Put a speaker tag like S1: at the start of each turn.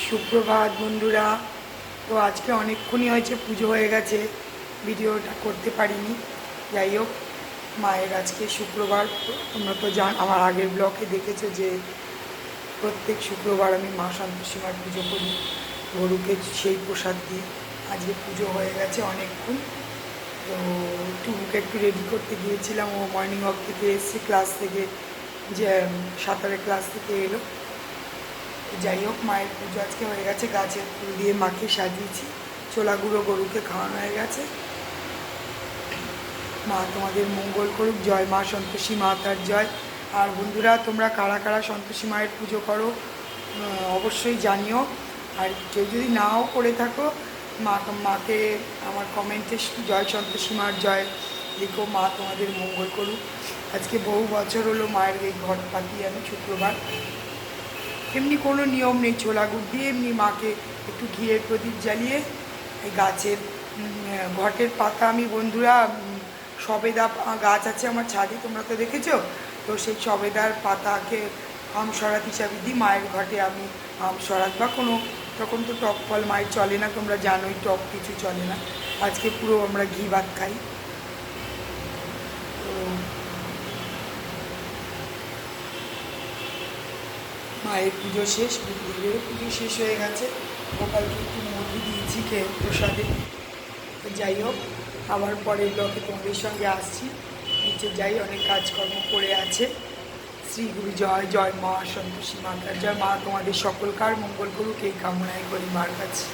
S1: সুপ্রভাত বন্ধুরা। তো আজকে অনেকক্ষণই হয়েছে, পুজো হয়ে গেছে, ভিডিওটা করতে পারিনি। যাই হোক, মায়ের আজকে শুক্রবার। তোমরা তো আমার আগের ব্লগে দেখেছো যে প্রত্যেক শুক্রবার আমি মা সন্তোষীমার পুজো করি, গরুকে সেই প্রসাদ দিই। আজকে পুজো হয়ে গেছে অনেকক্ষণ। তো টুকুকে একটু রেডি করতে গিয়েছিলাম, ও মর্নিং ওয়াক থেকে এসছে, ক্লাস থেকে, যে সাঁতারের ক্লাস থেকে এলো। যাই হোক, মায়ের পুজো আজকে হয়ে গেছে, গাছের ফুল দিয়ে মাকে সাজিয়েছি, ছোলা গুঁড়ো গরুকে খাওয়ানো হয়ে গেছে। মা তোমাদের মঙ্গল করুক, জয় মা সন্তোষী মাতার জয়। আর বন্ধুরা, তোমরা কারা কারা সন্তোষী মায়ের পুজো করো অবশ্যই জানিও। আর কেউ যদি নাও করে থাকো, মাকে আমার কমেন্টে জয় সন্তোষী মার জয় লিখো, মা তোমাদের মঙ্গল করুক। আজকে বহু বছর হলো মায়ের এই ঘট পাতি আমি শুক্রবার। এমনি কোনো নিয়ম নেই, ছোলা গুড় দিয়ে এমনি মাকে একটু ঘিয়ের প্রদীপ জ্বালিয়ে এই গাছের ঘটের পাতা, আমি বন্ধুরা সবেদা গাছ আছে আমার ছাদে, তোমরা তো দেখেছো। তো সেই সবেদার পাতাকে আম সরাত হিসাবে দিই মায়ের ঘটে। আমি আম সরাত বা কোনো, তখন তো টক ফল মায়ের চলে না, তোমরা জানোই টক কিছু চলে না। আজকে পুরো আমরা ঘি ভাত খাই। তো মায়ের পুজো শেষ, বুদ্ধিদেবের পুজো শেষ হয়ে গেছে। গোপালকে একটু মধু দিয়েছি খেয়ে প্রসাদে। তো যাই হোক, আবার পরের ব্লকে তোমাদের সঙ্গে আসছি। নিচে যাই, অনেক কাজকর্ম পড়ে আছে। শ্রী গুরু জয়, জয় মা সন্তোষী মাতার জয়। মা তোমাদের সকলকার মঙ্গল করুক, এই কামনায় করি মার কাছে।